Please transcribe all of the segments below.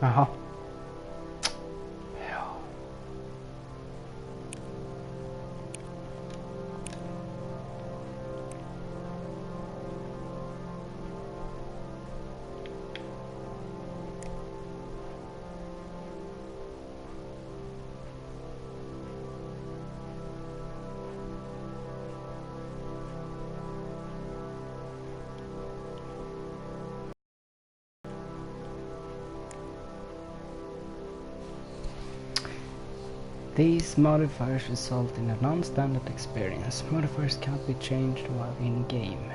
Jaha. These modifiers result in a non-standard experience. Modifiers cannot be changed while in-game.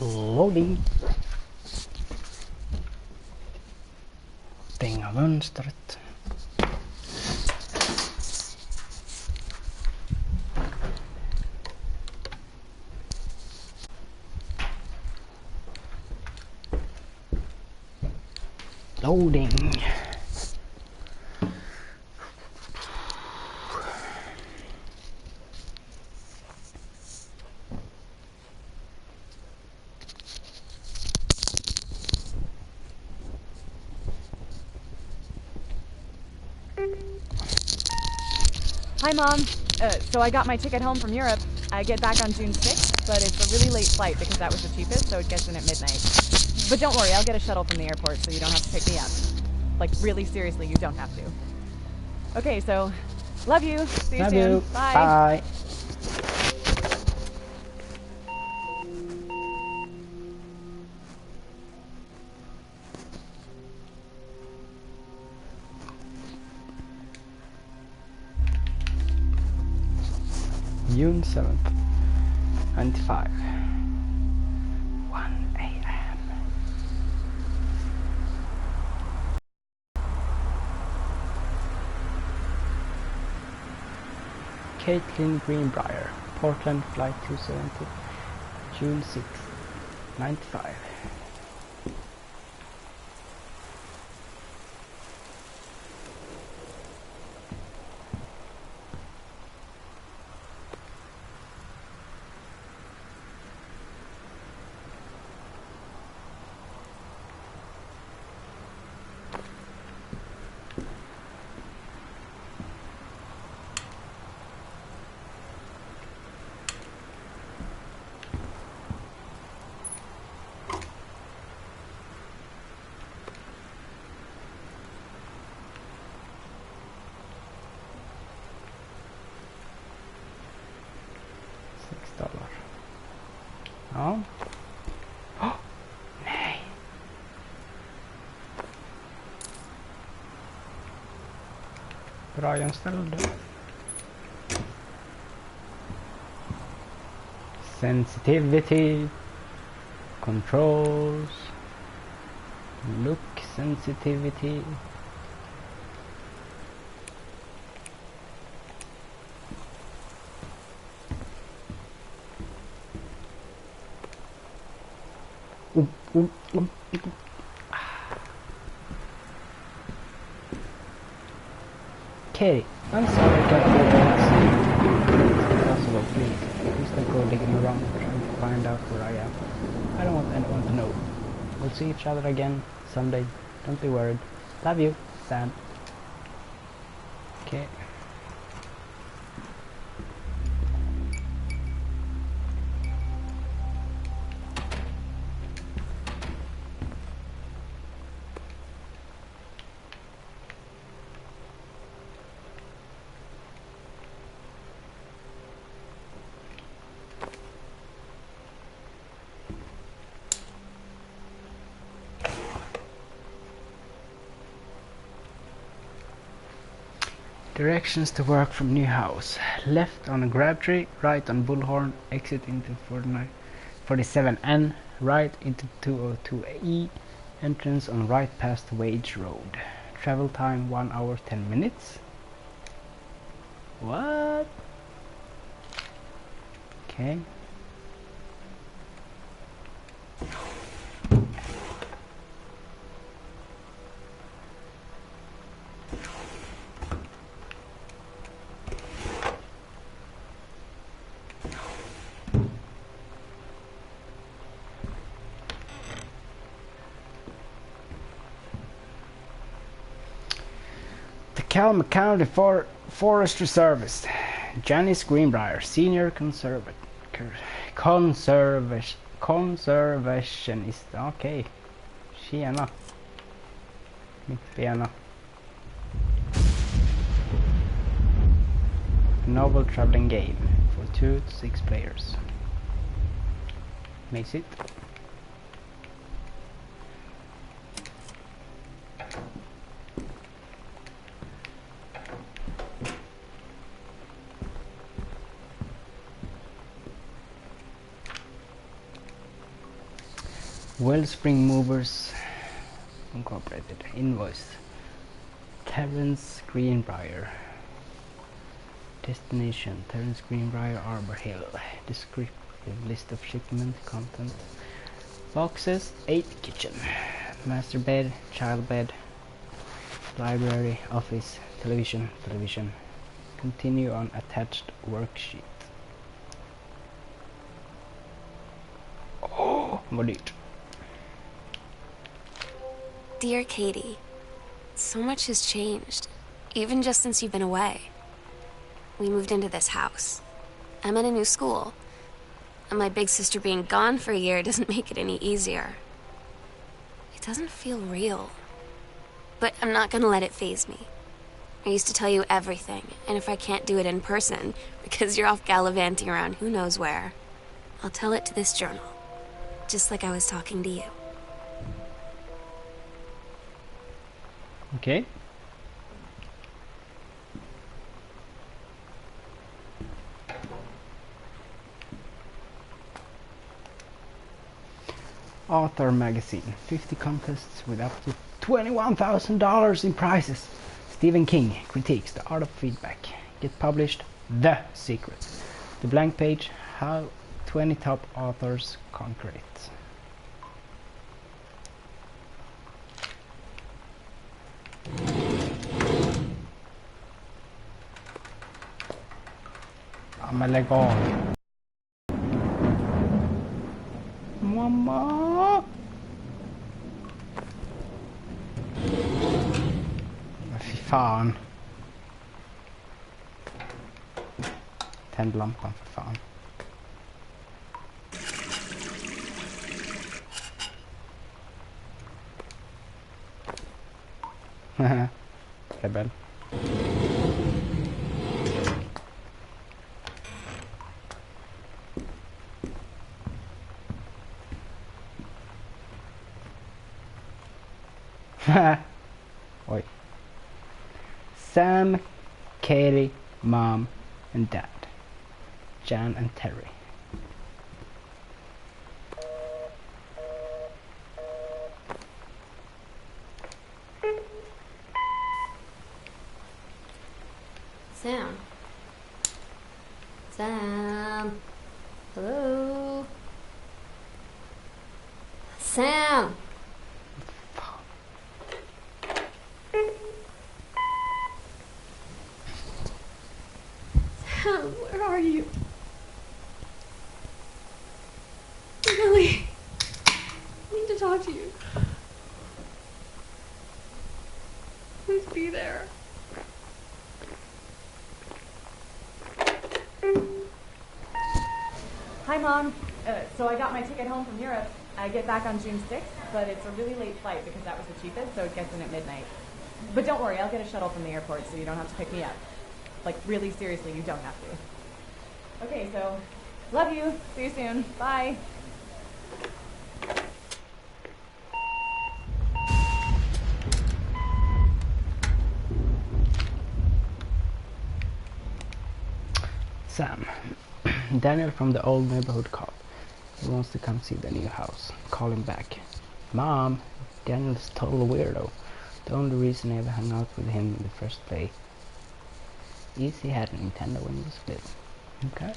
Loading. Stänga mönstret. Loading. Hi, Mom. So I got my ticket home from Europe. I get back on June 6th, but it's a really late flight because that was the cheapest, so it gets in at midnight. But don't worry, I'll get a shuttle from the airport so you don't have to pick me up. Like, really seriously, you don't have to. Okay, so, love you. See you Love soon. you. Bye. Bye. June 7th, 95. 1 a.m. Caitlin Greenbrier, Portland Flight 270, June 6th, 95. $6. Ja. Oh, nej. Brian ställde. Sensitivity. Controls. Look sensitivity. Okay, I'm sorry I can't do that. Possible, please don't go digging around trying to find out where I am. I don't want anyone to know. We'll see each other again someday. Don't be worried. Love you, Sam. Okay. Directions to work from new house. Left on Crabtree, right on Bullhorn, exit into 47N, right into 202E, entrance on right past Wage Road. Travel time 1 hour 10 minutes. What? Okay. Calma County Forestry Service. Janice Greenbrier, Senior Conservationist. Okej. Tjena. Mitt bena. Novel traveling game for 2 to 6 players. Makes it. Wellspring Movers Incorporated. Invoice. Terence Greenbrier. Destination Terence Greenbrier, Arbor Hill. Descriptive list of shipment content. Boxes 8 kitchen. Master bed, child bed, library, office, television. Continue on attached worksheet. Oh, vad dyrt. Dear Katie, so much has changed, even just since you've been away. We moved into this house. I'm in a new school, and my big sister being gone for a year doesn't make it any easier. It doesn't feel real, but I'm not gonna let it faze me. I used to tell you everything, and if I can't do it in person, because you're off gallivanting around who knows where, I'll tell it to this journal, just like I was talking to you. Okay. Author Magazine. 50 contests with up to $21,000 in prizes. Stephen King critiques The Art of Feedback. Get published. The Secret. The blank page. How 20 top authors conquer it. Ja, men lägg av. Mamma! Men fy fan. Tänd lampan för fan. Rebell. Oi. Sam, Katie, Mom, and Dad. Jan and Terry. Sam. Sam. Hello. Sam. Sam, where are you? Really? I need to talk to you. Please be there. Hi, Mom. So I got my ticket home from Europe. I get back on June 6th, but it's a really late flight because that was the cheapest, so it gets in at midnight. But don't worry, I'll get a shuttle from the airport so you don't have to pick me up. Like, really seriously, you don't have to. Okay, so, love you. See you soon. Bye. Sam. Daniel from the old neighborhood called. He wants to come see the new house. Call him back. Mom, Daniel's a total weirdo. The only reason I ever hung out with him in the first place is he had a Nintendo when he was little. Okay.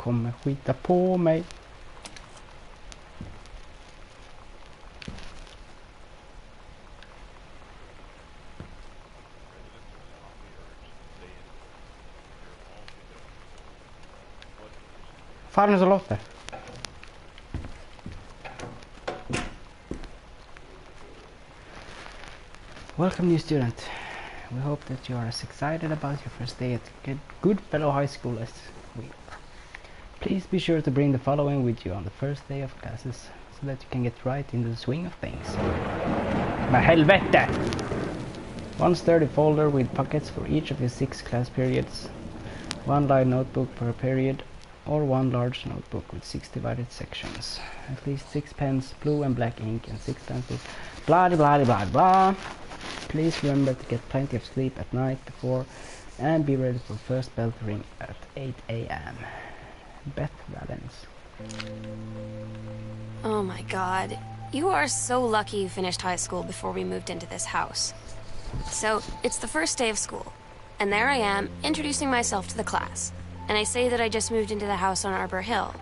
kommer skita på mig. Fan, så låter. Welcome, new student. We hope that you are as excited about your first day at Goodfellow High School as we are. Please be sure to bring the following with you on the first day of classes so that you can get right into the swing of things. Men helvete! One sturdy folder with pockets for each of your 6 class periods, one light notebook per period, or one large notebook with 6 divided sections. At least 6 pens, blue and black ink, and 6 pencils. Blah blah blah blah. Please remember to get plenty of sleep at night before and be ready for first bell to ring at 8 a.m. Beth Valens. Oh my god. You are so lucky you finished high school before we moved into this house. So, it's the first day of school, and there I am, introducing myself to the class, and I say that I just moved into the house on Arbor Hill.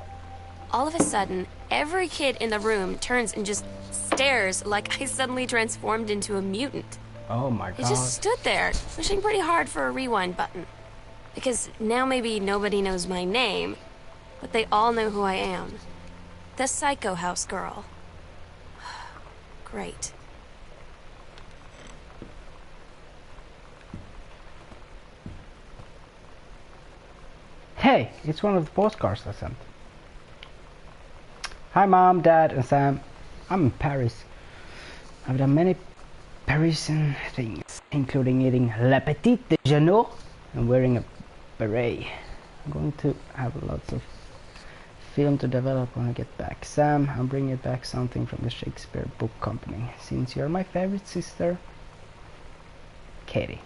All of a sudden, every kid in the room turns and just stares like I suddenly transformed into a mutant. Oh my god. I just stood there, wishing pretty hard for a rewind button. Because now maybe nobody knows my name, but they all know who I am. The Psycho House girl. Great. Hey, it's one of the postcards I sent. Hi Mom, Dad and Sam. I'm in Paris. I've done many Parisian things, including eating Le Petit Déjeuner and wearing a beret. I'm going to have lots of film to develop when I get back. Sam, I'm bringing back something from the Shakespeare Book Company, since you're my favorite sister, Katie.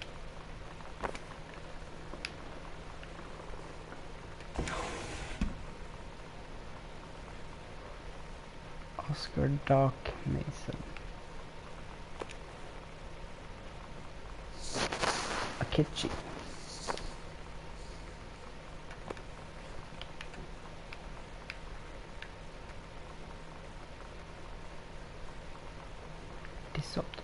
Oscar Doc Mason. Akichi. Disotto.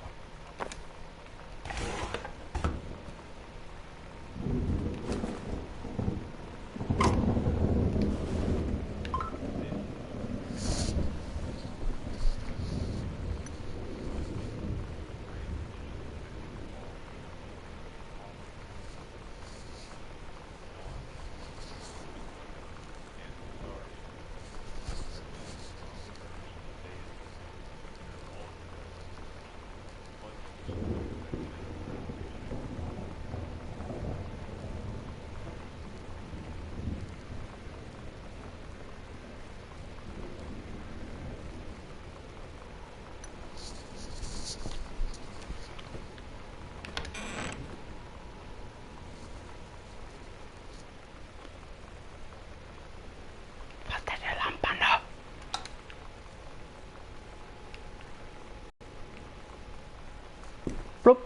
Bloop.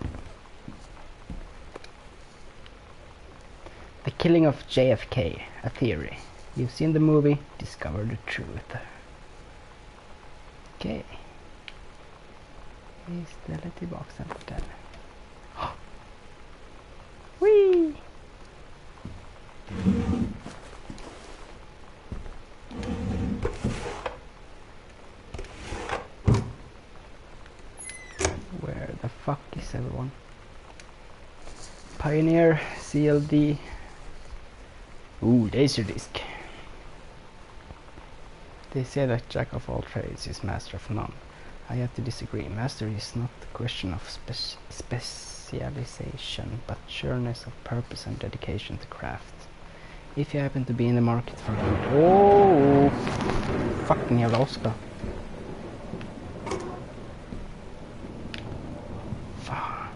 The killing of JFK, a theory. You've seen the movie, discover the truth. Okay. Vi ställer tillbaka den där. Whee! Where the fuck is everyone? Pioneer, CLD. Ooh, Laserdisc. They say that Jack of all trades is master of none. I have to disagree. Mastery is not a question of specialization, but sureness of purpose and dedication to craft. If you happen to be in the market for good... Oh! Fucking jävla Oscar. Fan.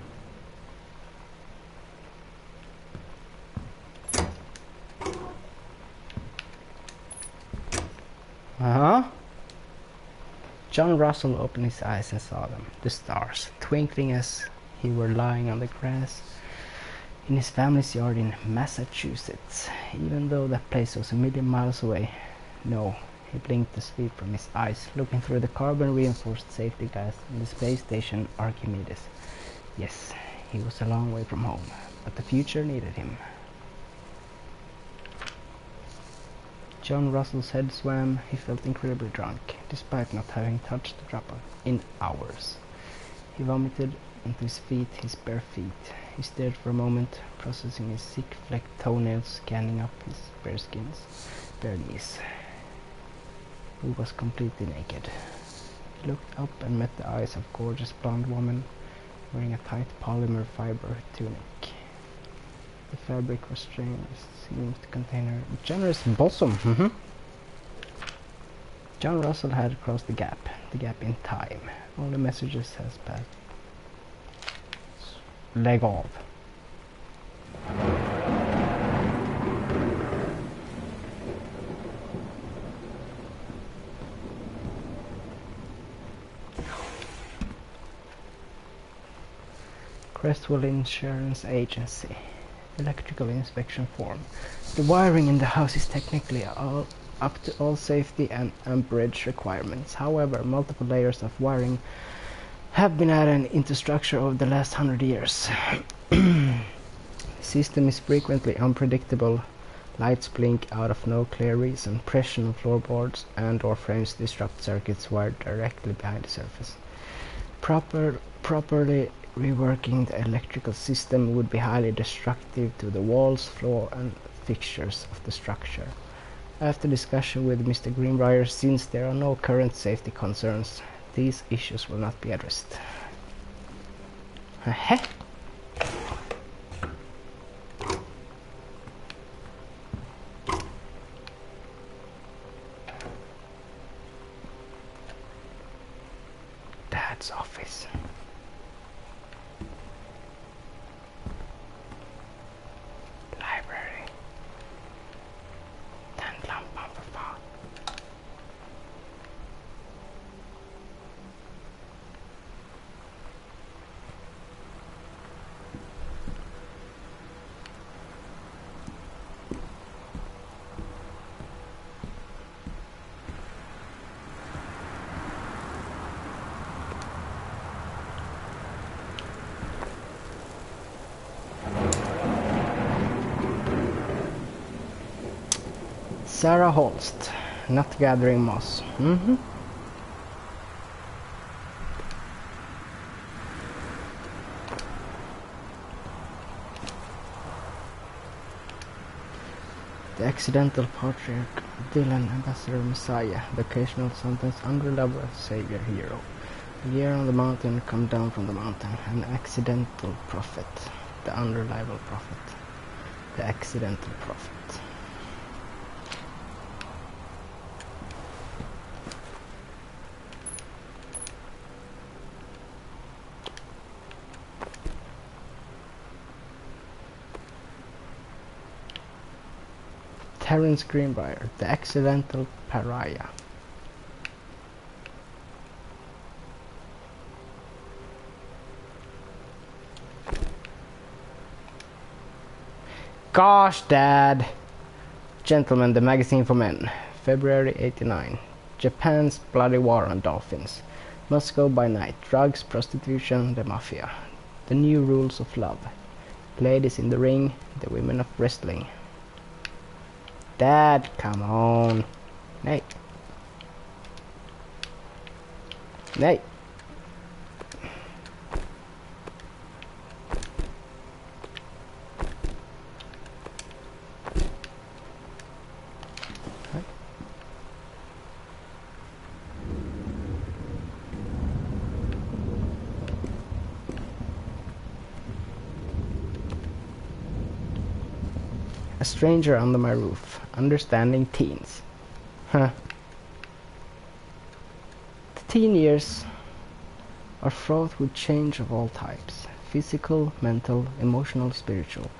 Uh-huh. John Russell opened his eyes and saw them, the stars, twinkling as he were lying on the grass in his family's yard in Massachusetts, even though that place was a million miles away. No, he blinked the sleep from his eyes, looking through the carbon-reinforced safety glass in the space station Archimedes. Yes, he was a long way from home, but the future needed him. John Russell's head swam. He felt incredibly drunk, despite not having touched the dropper in hours. He vomited onto his feet, his bare feet. He stared for a moment, processing his sick-flecked toenails, scanning up his bare knees. He was completely naked. He looked up and met the eyes of a gorgeous blonde woman wearing a tight polymer fiber tunic. The fabric was strange, seemed to contain her generous bosom. John Russell had crossed the gap in time. All the messages has passed. Leg off. Crestwell Insurance Agency. Electrical inspection form. The wiring in the house is technically up to all safety and amperage requirements. However, multiple layers of wiring have been added into structure over the last 100 years. The system is frequently unpredictable. Lights blink out of no clear reason. Pressure on floorboards and or frames disrupt circuits wired directly behind the surface. Properly reworking the electrical system would be highly destructive to the walls, floor and fixtures of the structure. After discussion with Mr. Greenbrier, since there are no current safety concerns, these issues will not be addressed. Dad's office. Library. Tandlampan för fan. Sarah Holst, not gathering moss. The accidental patriarch, Dylan, ambassador Messiah, the occasional sometimes unreliable savior hero. A year on the mountain, come down from the mountain, an accidental prophet, the unreliable prophet, the accidental prophet. Terence Greenbrier, the accidental pariah. Gosh, Dad! Gentlemen, the magazine for men. February 89. Japan's bloody war on dolphins. Moscow by night. Drugs, prostitution, the mafia. The new rules of love. Ladies in the ring, the women of wrestling. Dad, come on. Nay. Nay. A stranger under my roof. Understanding teens. The teen years are fraught with change of all types. Physical, mental, emotional, spiritual.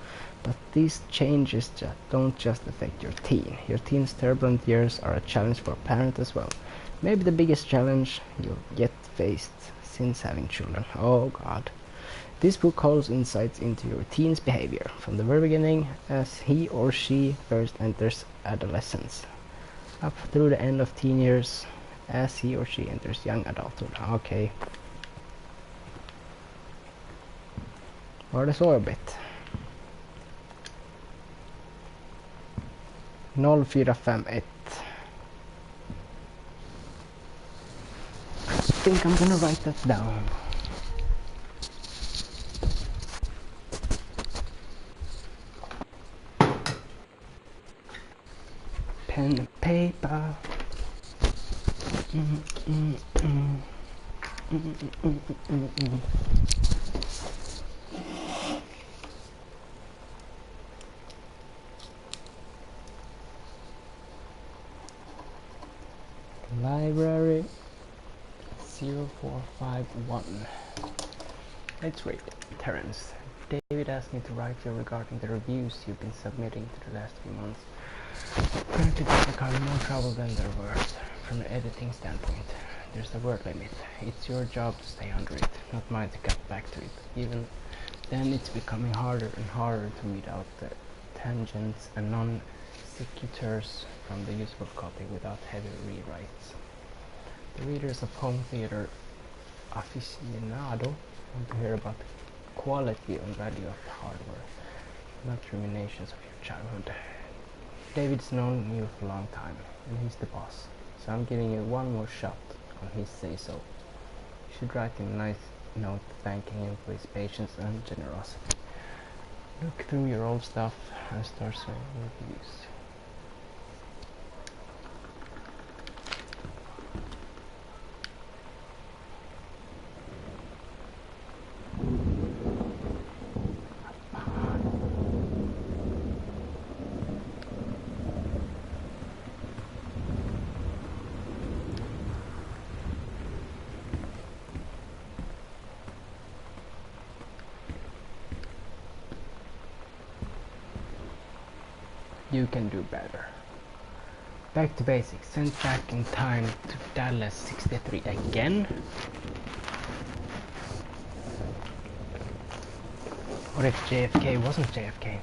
But these changes don't just affect your teen. Your teen's turbulent years are a challenge for a parent as well. Maybe the biggest challenge you'll yet faced since having children. Oh God. This book holds insights into your teen's behavior from the very beginning as he or she first enters adolescence up through the end of teen years as he or she enters young adulthood. Okej. Var det så jobbigt? 0451. I think I'm gonna write that down. Pen and paper. Library 0451. Let's read it. Terence, David asked me to write you regarding the reviews you've been submitting to the last few months. Currently they are more trouble than they're worth. From an editing standpoint, there's a word limit. It's your job to stay under it, not mine to cut back to it. Even then it's becoming harder and harder to read out the tangents and non-sequiturs from the useful copy without heavy rewrites. The readers of home theater aficionado want to hear about the quality and value of the hardware, not ruminations of your childhood. David's known you for a long time, and he's the boss, so I'm giving you one more shot on his say-so. You should write him a nice note thanking him for his patience and generosity. Look through your old stuff and start serving reviews. You can do better. Back to basics. Sent back in time to Dallas 63 again? What if JFK wasn't JFK?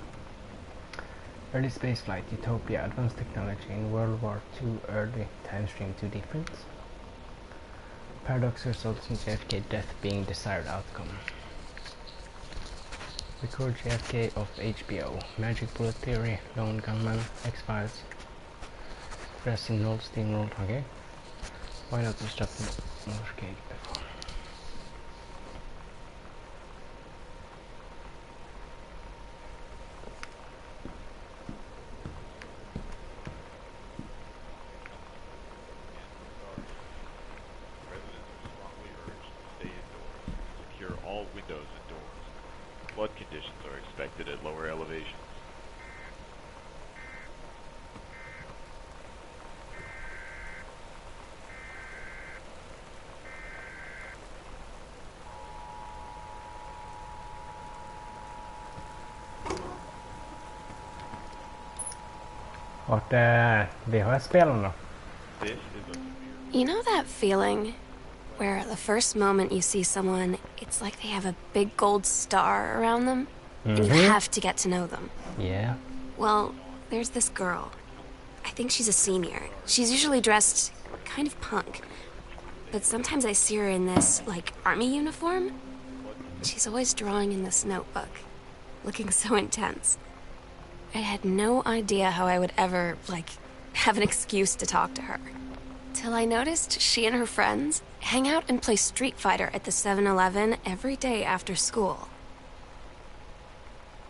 Early spaceflight, utopia, advanced technology in World War II, early time stream 2 difference. Paradox results in JFK death being desired outcome. Record JFK of HBO, Magic Bullet Theory, Lone Gunman, X-Files, Resin Roll, Steamroll, okay. Why not just stop the motorcade before? Residents are strongly urged to stay indoors and secure all windows and doors. Flood conditions are expected at lower elevations. Vart är VHS-spelen då? This is a severe You know that feeling where the first moment you see someone, it's like they have a big gold star around them, and you have to get to know them? Yeah. Well, there's this girl. I think she's a senior. She's usually dressed kind of punk. But sometimes I see her in this, like, army uniform. She's always drawing in this notebook, looking so intense. I had no idea how I would ever, like, have an excuse to talk to her. Till I noticed she and her friends hang out and play Street Fighter at the 7-Eleven every day after school.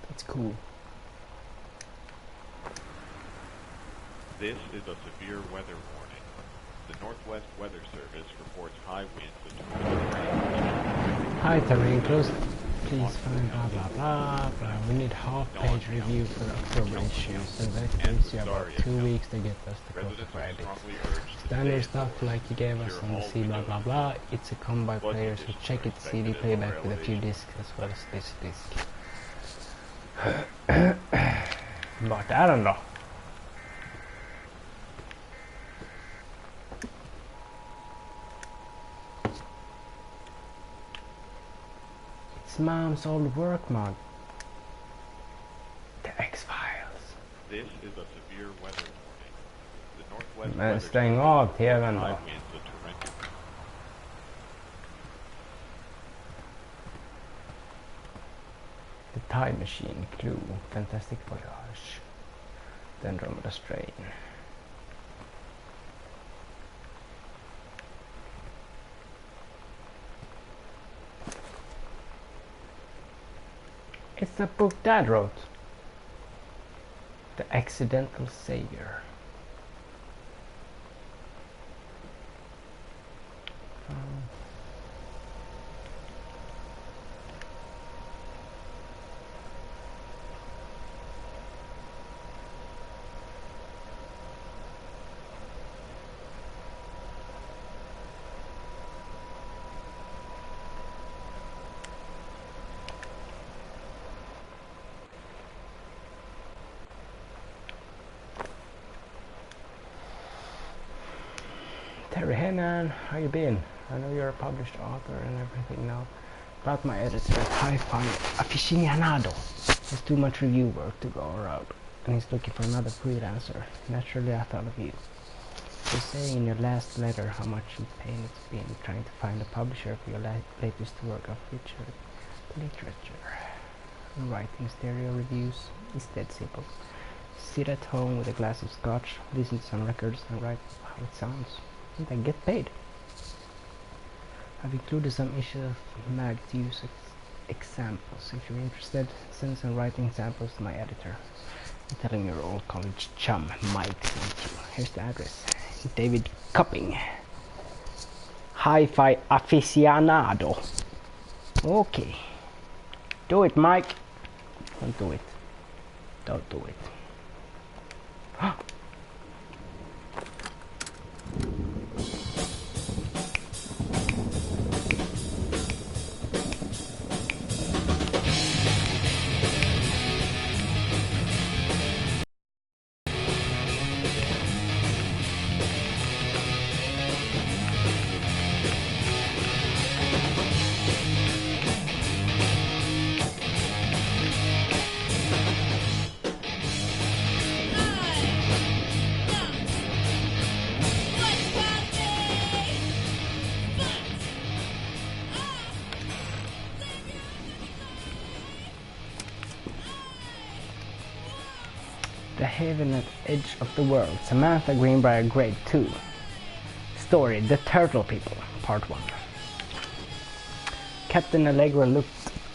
That's cool. This is a severe weather warning. The Northwest Weather Service reports high winds of 20 degrees. Hi terrain close. Please find blah blah blah blah. We need half-page review for October issues, so that gives you about 2 weeks to get us the copy Residents for are edit. strongly urged to Standard stay stuff like you gave us on the C blah blah blah. It's a come by players who check its CD playback with a few discs as well as this disc. Vart är den då? His mom's old work mug. The X-Files. This is a severe weather warning. The Northwest Men Weather stäng Service av reports TV:n high då. winds of torrential. The Time Machine, Clue, Fantastic Voyage, The Andromeda Strain. It's the book Dad wrote. The Accidental Savior. Terry, hey man, how you been? I know you're a published author and everything now. About my editor at Hi-Fi Aficionado. There's too much review work to go around, and he's looking for another freelancer. Naturally, I thought of you. You're saying in your last letter how much pain it's been trying to find a publisher for your latest work of literature. Writing stereo reviews is dead simple. Sit at home with a glass of scotch, listen to some records, and write how it sounds. And then get paid. I've included some issues of Mag to use examples. If you're interested, send some writing samples to my editor. I'm telling your old college chum, Mike, sent you. Here's the address. David Cupping. Hi-Fi Aficionado. Okay. Do it, Mike. Don't do it. Don't do it. The Haven at Edge of the World, Samantha Greenbrier, Grade 2. Story, The Turtle People, Part 1. Captain Allegra looked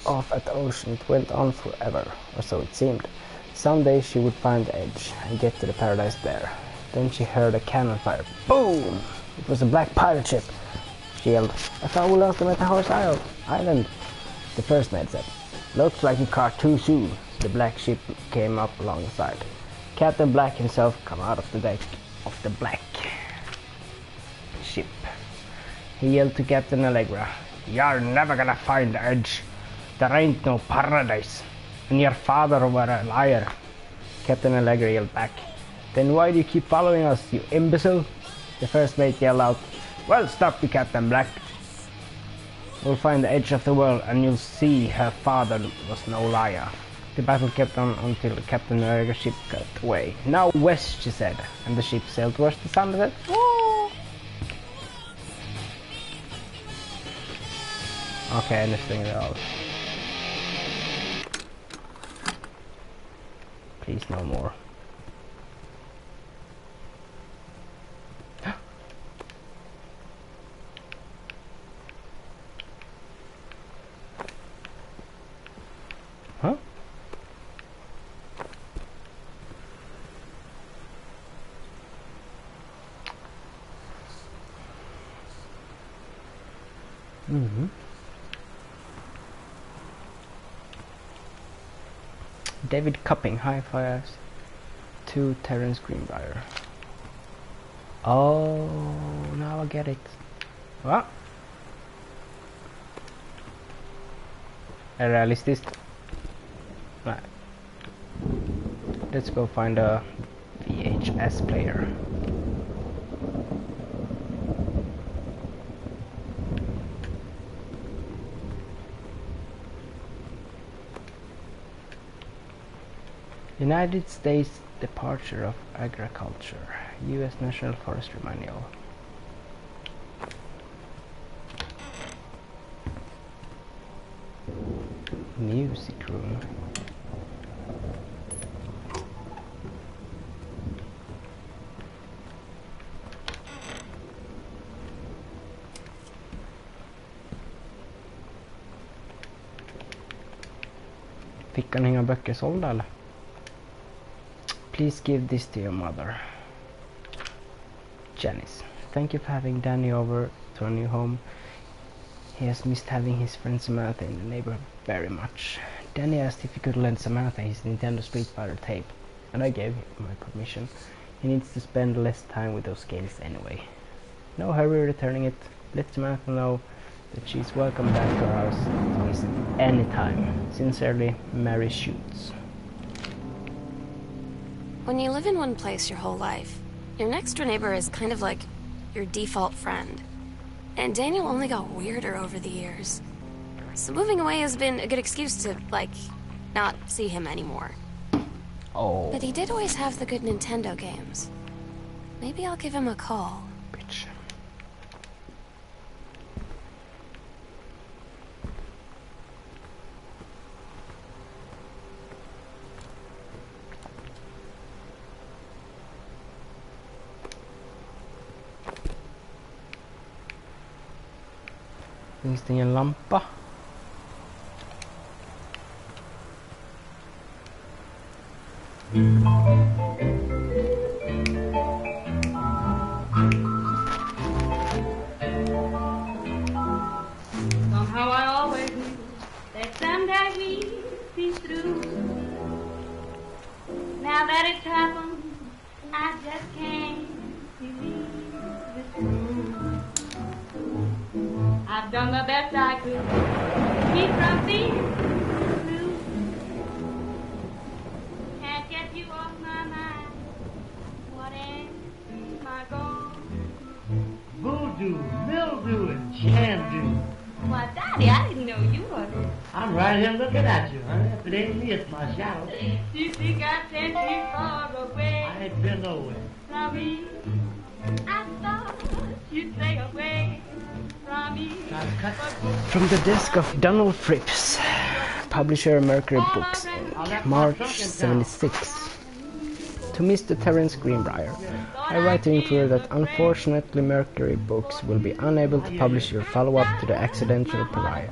off at the ocean. It went on forever, or so it seemed. Someday she would find the edge and get to the paradise there. Then she heard a cannon fire. Boom! It was a black pirate ship. She yelled, I thought we lost them at the Horse Island. The first mate said, looks like you caught too soon. The black ship came up alongside. Captain Black himself come out of the deck of the black ship. He yelled to Captain Allegra, you're never gonna find the edge. There ain't no paradise. And your father were a liar. Captain Allegra yelled back, then why do you keep following us, you imbecile? The first mate yelled out, well, stop you, Captain Black. We'll find the edge of the world and you'll see her father was no liar. The battle kept on until Captain Allegra's ship got away. Now west, she said, and the ship sailed towards the sunset. Okay, anything at all. Please, no more. Huh? Mm-hmm. David Cupping, Hi-Fi to Terence Greenbrier. Oh, now I get it. What? Är det realistiskt? Nej. Let's go find a VHS player. United States Department of Agriculture, U.S. National Forestry Manual. Music room. Fick han inga böcker sålda eller? Please give this to your mother. Janice. Thank you for having Danny over to our new home. He has missed having his friend Samantha in the neighborhood very much. Danny asked if he could lend Samantha his Nintendo Street Fighter tape, and I gave him my permission. He needs to spend less time with those games anyway. No hurry returning it. Let Samantha know that she's welcome back to our house to visit anytime. Sincerely, Mary Shoots. When you live in one place your whole life, your next door neighbor is kind of like your default friend. And Daniel only got weirder over the years. So moving away has been a good excuse to, like, not see him anymore. Oh, But he did always have the good Nintendo games. Maybe I'll give him a call. bitch. Finns det ingen lampa? Somehow I always knew that someday we'd be through. Now that it's happened, I just can't believe it's true. I've done the best I could to keep from being blue. Can't get you off my mind. What am I gonna Voodoo, mildew, and shandu. Why, Daddy, I didn't know you were. I'm right here looking at you, honey. If it ain't me, it's my shadow. You think I sent you far away I ain't been nowhere. from me? I thought you'd stay away from me. Try to cut. From the desk of Donald Fripps, publisher Mercury Books, March 76. To Mr. Terence Greenbrier, I write to inform that unfortunately Mercury Books will be unable to publish your follow-up to The Accidental Pariah.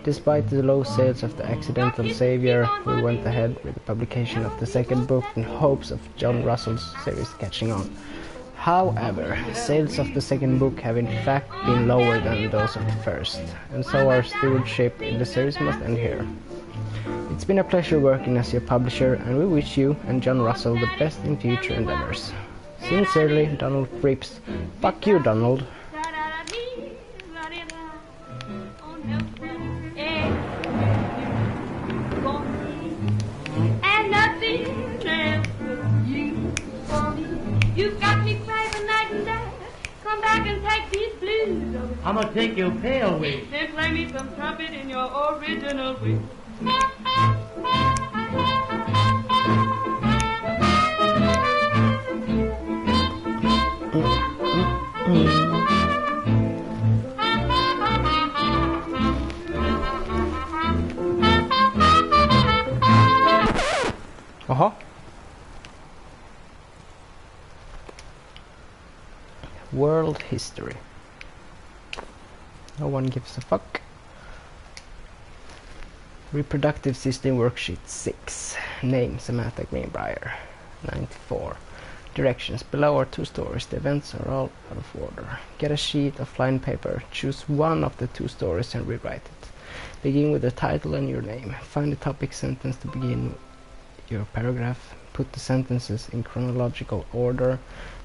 Despite the low sales of The Accidental Savior, we went ahead with the publication of the second book in hopes of John Russell's series catching on. However, sales of the second book have in fact been lower than those of the first, and so our stewardship in the series must end here. It's been a pleasure working as your publisher, and we wish you and John Russell the best in future endeavors. Sincerely, Donald Fripps. Fuck you, Donald. And nothing else but you for me. You've got me craving night and day. Come back and take these blues away. I'm gonna take your pay away. Then play me some trumpet in your original way. Aha. World history. No one gives a fuck. Reproductive System Worksheet 6. Name Samantha Greenbrier. 94. Directions. Below are 2 stories. The events are all out of order. Get a sheet of line paper. Choose one of the 2 stories and rewrite it. Begin with the title and your name. Find the topic sentence to begin your paragraph. Put the sentences in chronological order.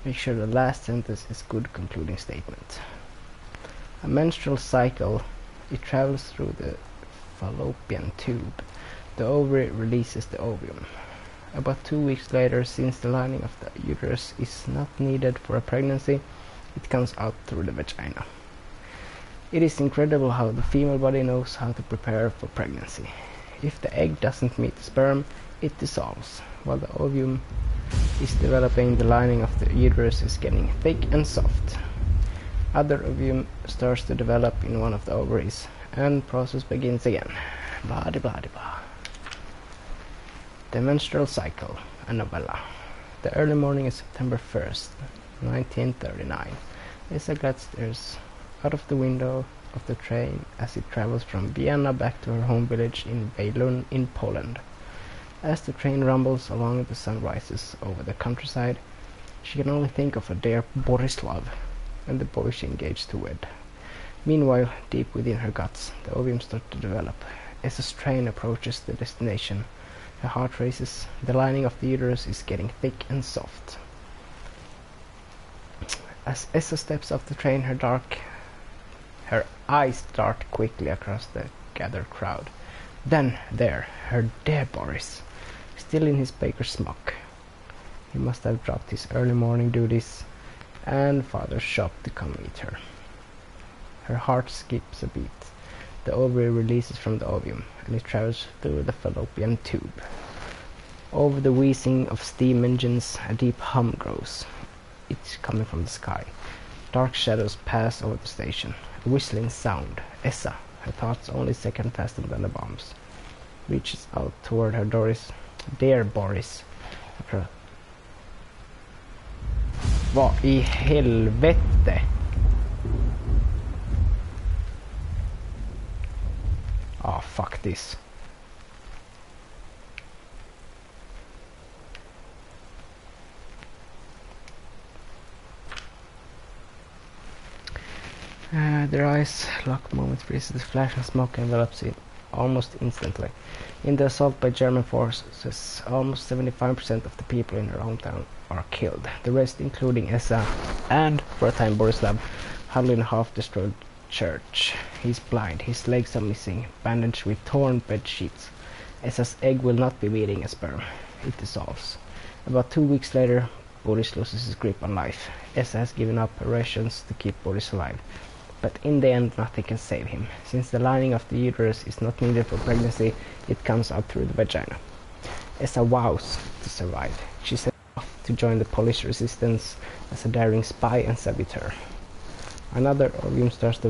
Make sure the last sentence is good concluding statement. A menstrual cycle. It travels through the fallopian tube. The ovary releases the ovum. About 2 weeks later, since the lining of the uterus is not needed for a pregnancy, it comes out through the vagina. It is incredible how the female body knows how to prepare for pregnancy. If the egg doesn't meet the sperm, It dissolves. While the ovum is developing, the lining of the uterus is getting thick and soft. Other ovum starts to develop in one of the ovaries, and process begins again. Blah de blah de blah. The menstrual cycle, a novella. The early morning is September 1st, 1939. Essa Glatt stares out of the window of the train as it travels from Vienna back to her home village in Bejlun in Poland. As the train rumbles along, the sun rises over the countryside. She can only think of her dear Borislav and the boy she engaged to wed. Meanwhile, deep within her guts, the ovum starts to develop. As the train approaches the destination, her heart races. The lining of the uterus is getting thick and soft. As Essa steps off the train, her eyes dart quickly across the gathered crowd. Then, there, her dear Boris, still in his baker's smock. He must have dropped his early morning duties and father's shop to come meet her. Her heart skips a beat. The ovary releases from the ovum, and it travels through the fallopian tube. Over the wheezing of steam engines, a deep hum grows. It's coming from the sky. Dark shadows pass over the station. A whistling sound. Essa, her thoughts only second faster than the bombs, reaches out toward her dear Boris. Vad i helvete? Oh, fuck this. Their eyes lock moments briefly. The flash and smoke envelops it almost instantly. In the assault by German forces, almost 75% of the people in her hometown are killed. The rest, including Essa and, for a time, Borislav, huddle in a half-destroyed church. He's blind, his legs are missing, bandaged with torn bed sheets. Essa's egg will not be meeting a sperm. It dissolves. About 2 weeks later, Boris loses his grip on life. Essa has given up her rations to keep Boris alive. But in the end, nothing can save him. Since the lining of the uterus is not needed for pregnancy, it comes out through the vagina. Essa vows to survive. She set off to join the Polish resistance as a daring spy and saboteur. Another ovum starts to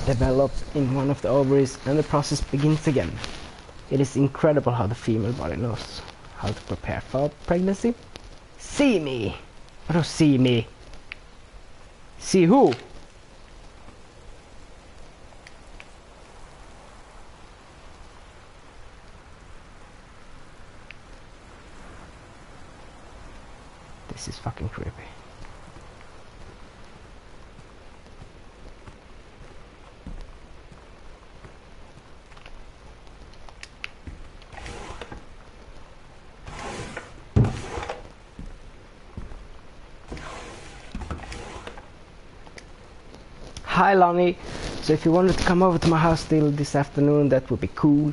develop in one of the ovaries, and the process begins again. It is incredible how the female body knows how to prepare for pregnancy. See me! What do see me? See who? This is fucking creepy. Hi Lonnie, so if you wanted to come over to my house still this afternoon, that would be cool.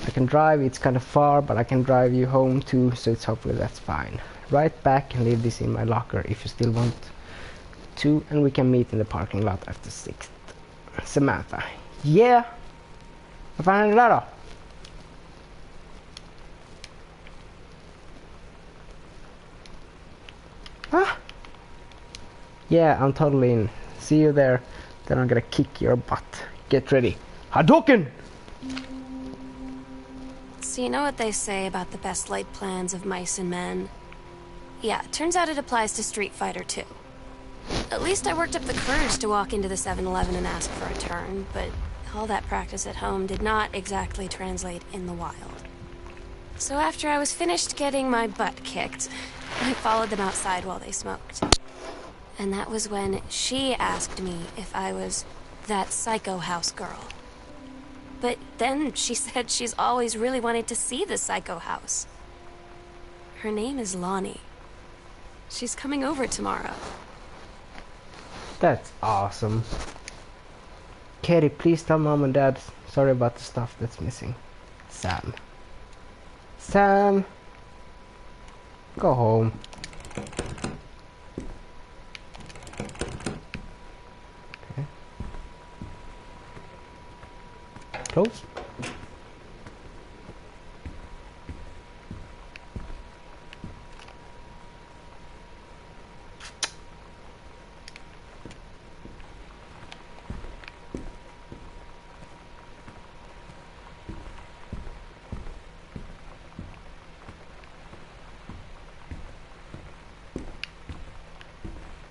I can drive, it's kind of far, but I can drive you home too, so it's hopefully that's fine. Write back and leave this in my locker if you still want to, and we can meet in the parking lot after 6th. Samantha. Yeah! Vad fan är det där då? Ah! Yeah, I'm totally in. See you there. Then I'm gonna kick your butt. Get ready. Hadouken! So you know what they say about the best laid plans of mice and men? Yeah, turns out it applies to Street Fighter too. At least I worked up the courage to walk into the 7-Eleven and ask for a turn, but all that practice at home did not exactly translate in the wild. So after I was finished getting my butt kicked, I followed them outside while they smoked. And that was when she asked me if I was that psycho house girl. But then she said she's always really wanted to see the psycho house. Her name is Lonnie. She's coming over tomorrow. That's awesome. Katie, please tell mom and dad sorry about the stuff that's missing. Sam. Sam! Go home. Okay. Close.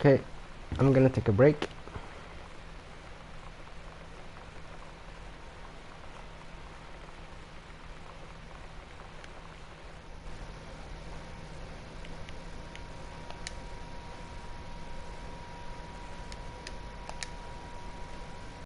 Okay, I'm gonna take a break.